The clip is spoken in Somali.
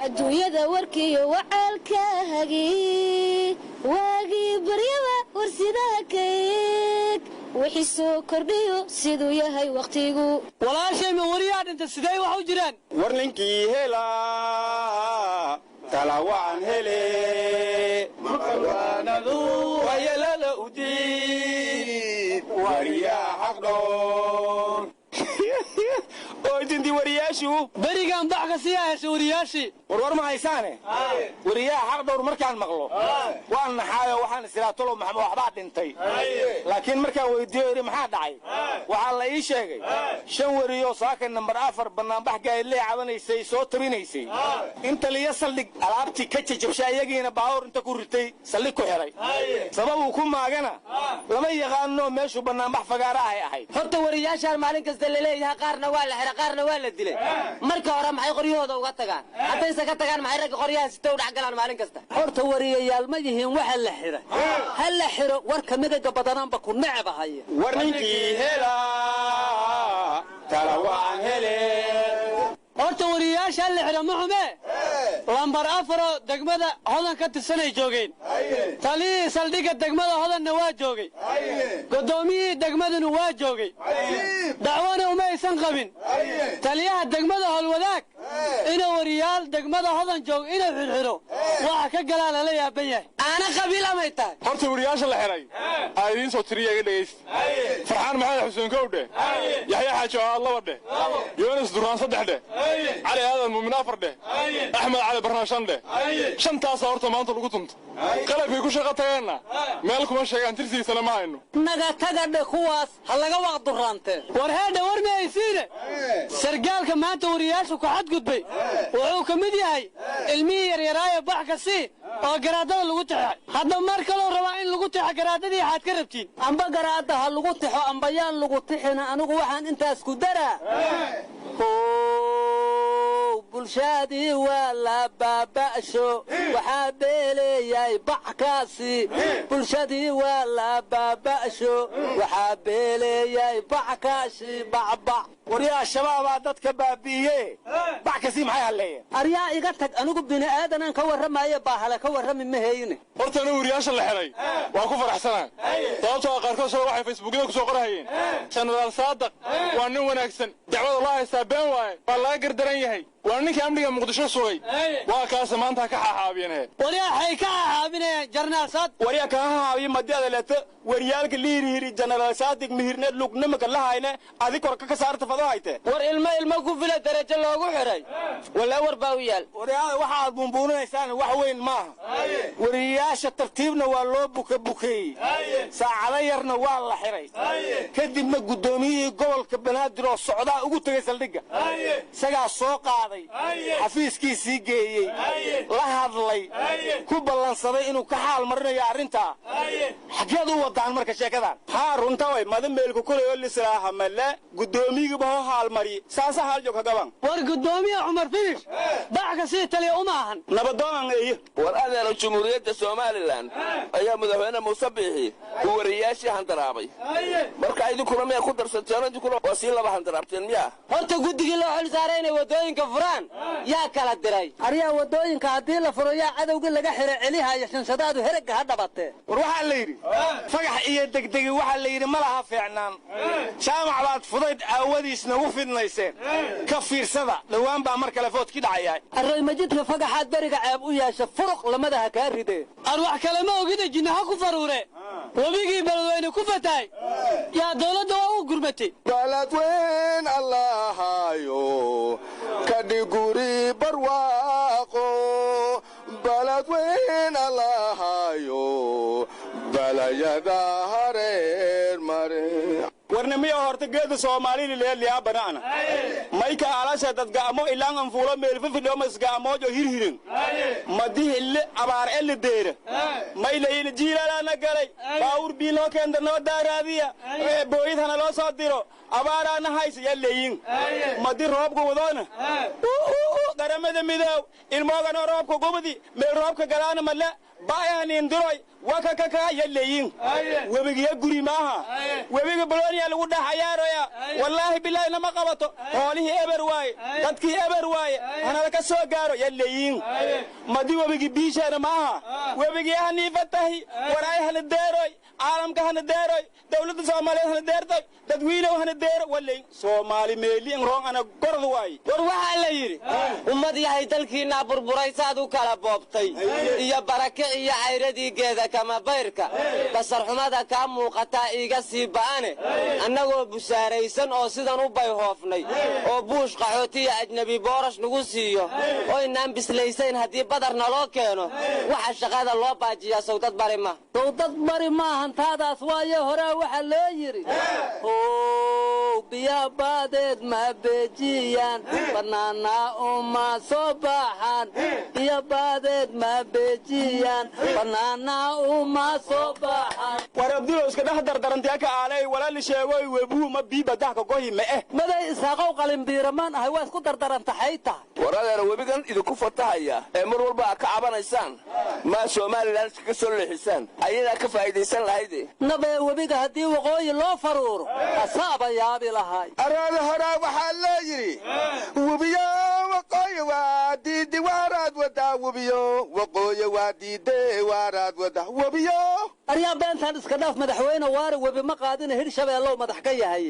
adduunyada warkiyo wacaalka hagi waagi baryaba warsidaha kayg wixii soo kordhiyo siduu yahay waqtigu walaashay ma wariyaa dhinta sidee wax u jiraan war ninkii hela talawaan hele maqalwaanadu wayalala udii wariyaa xaqdhoor oydintii wariyaashu berigaan bax ka sii haysa wariyaashii war ma haysaane wariyaha xaq dhowr markaan maqlo waan naxaayo waxaan isiraatolo maxamed waxbaa dhintay laakiin markaan weydiiyo iri maxaa dhacay waxaa la ii sheegay 5 wariyo saaka number 4 banaanbax gaadley cabanaysay soo tabinaysay inta liya saldhig alaabtii ka jajabshay iyagiina baawur inta ku ritay saldhig ku xiray sabab uu ku maagana lama yaqaano meeshu banaanbax fagaara ahayd horta wariyaashaan maalin kasta la leeyahay qaarna waa la xiray qaarna waa la dilay marka hore maxay qoryahooda uga tagaan haday ka tagaan maxay rag qoryaha si tow dhac galaan maalin kasta horta wariyayaal ma yihiin waxa la xiray hal la xiro war kamida gabadanaanba ku nacabahay war ninkii hela talawaan hele horta wariyaasha la xiray ma xume lambar 4 degmada hodan ka tirsanay joogeen tali saldhiga degmada hodanna waa joogay gudoomiye degmaduna waa joogay dacwana uma aysan qabin taliyaha degmada holwadaag inuu wariyaal degmada hodan joog inuu xirxiro waxa ka galaa la yaaban yahay ana qabiil ama taa horta wariyaasha la xiray aydiin soo tiriyaga dhageyst farxaan maxamed xuseen kowdhe yaxya xaajo Allah wadhe yoonas duraan 3 dhe علي هذا المؤمن أفرده أحمد علي برناشنده شنتاس أورته ما أنت لو كنت قلب يكون شغلتنا مالكم الشيء أنت ترسي سلامة إنه نجا تجد خواص هلا جوا درانته ورهذا ورمي يصير سرقال كمان تورياش وكحد قد بي وعو كمدي هاي المير يراي بحكسي وقرادة اللي قلت هذا مركلو رواين اللي قلت قرادة دي حد كربتين أم بقرادة اللي قلت أم بيان اللي قلت أنا وحن أنت اسكدرة bulshadii waa la baaba'sho waxa beelay backaasi bulshadii waa la baaba'sho waxa beelay backaasi bacba wariyaa shabaab dadka baabiye backaasi maxay haleeyeen ariyaa iga tag anigu bini aadan ka waramayo baahala ka warami ma heeyne horta anigu wariyaasha la xiray waa ku faraxsanaa sababtoo qaarkood soo waxay facebookada ku soo qorahayeen general saadaq waa nin wanaagsan dacwada Allah hisaabeen waay waa la gardaran yahay waa ninka amniga muqdisho sugay waa kaas maanta ka xaabinay wariyaa hay ka xaabinay general saad wariyaa ka xaabiyo madada leeto wariyaalka liiriiri general saadiq mihirneed lugnimaka la hayne adi kor ka saarta fadahayte war ilma ku fila darajo loogu xiray wala war baawiyaal wariyaa waxa aad buunbuunaysaan wax weyn ma wariyaasha tartiibna waa loo bukay saacada yarna waa la xiray kadibna gudoomiyihii gobolka banaadir oo socdaa ugu tagay saldhiga isaga soo qaaday xafiiskiisii geeyay la hadlay ku ballansaday inuu ka xaal marinayo arinta xageed u wadaan marka sheekadan runta way madan meelku kulay oo lisraaha mala gudoomiyiga baa xaal mari saasa xaal joog gaban war gudoomiye Umar Fiish baaxka si taliye uma ahan nabadoon ay war adeer Jamhuuriyadda Soomaaliland ayaa madaxweyne Muuse Biixi uu wariyaashii handaraabay marka ay kulama ku darsanteen kula wasiil laba handaraabteen miya horta gudigii loo xil saaray inay wadooyinka furaan yaa kala diray ariya wadooyinka hadii la furo yaa cadawga laga xiray celiha shanshadaadu herga hadhabate war waxa la yiri fagax iyo degdegi waxa la yiri malaha fiicnaan jaamac baad fudayd aawadiisna u fidnayseen ka fiirsada dhawaan baa mar kale food ki dhacayay array majidka fagaxaad bariga ceeb u yeesha furuq lamadaha ka ridee arwax kale ma ogida jinaha ku faruure wabigii balweyne ku fatay yaa dawladda u gurmatay baladweyn allahayo kadiguri barwaaqo baladweyn allahayo balayada hareer mare warnamiyo horta geeda Soomaaliyeed leeyahay banaana mayka alasha dad gaamo ilaan anfuulo meel fifidho masgaamo jo hirhirin madihil abaar el deera maylayna jiilana galay baawur biilo keenda noo daaraadiya booyidana loo soo diro abaarana haysa yaleeyin madi roobku wadoona garamada midoow ilmoogana roobku gubadi meel roobka galaana mala baayanin diroy waka ka yaleeyin wabiga guri maaha wabiga balooniya lagu dhaxayaaraya wallahi billahi lama qabato hoolihi eber waaye dadkii eber waaye hanala ka soo gaaro yalleeyin madi webigii biisheena maaha webigii haniifatahi waraay hana deeroy caalamka hana deeroy dawladda soomaaliyeed hana deertoy dadweynow hana deero walleey soomaali meeliin roon ana gorod waaye war waxaa la yidhi ummad yahay dalkiinaa burburay saad u kala boobtay iyo barake iyo cayradii geeda kama bayrka basarxumada kaa muuqataa iiga sii ba'ane annagoo busaaraysan oo sidan u bayhoofnay oo buush qaxootiya ajnebi boorash nagu siiyo oynaan bislaysayn haddii badar naloo keeno waxa shaqada loo baajiyaa sawdad bari ma sawdad bari maahan taadaas waayo horaa waxaa loo yidhi biya baadeed ma beejiyaan bannaanaa uma soo baxaan biya baadeed ma beejiyaan bannaanaa uma soo baxaan war abdulo iska dhex dardarantee ka aalay walaali sheegoy webuu ma bii badahka gohi ma maday isaaqow qalinbiiramaan ahay waa isku dardarantaxay tahay waradeena webigan idinku fatahaya ee mar walba aad ka cabanaysaan maa somalilan iskaga soo leexisaan ayadaa ka faa'iidaysan lahayde nabee webiga haddii waqooyi loo faruuro asaaba yaabi lahay araada horaa waxaa loo yidhi webiyo waqooyi waa diidi waaraad wadaa webiyo waqooyi waa diide waaraad wadaa webiyo aryaa beentaan iska dhaaf madaxweyne waare webi ma qaadina hirshabeellow madax ka yahay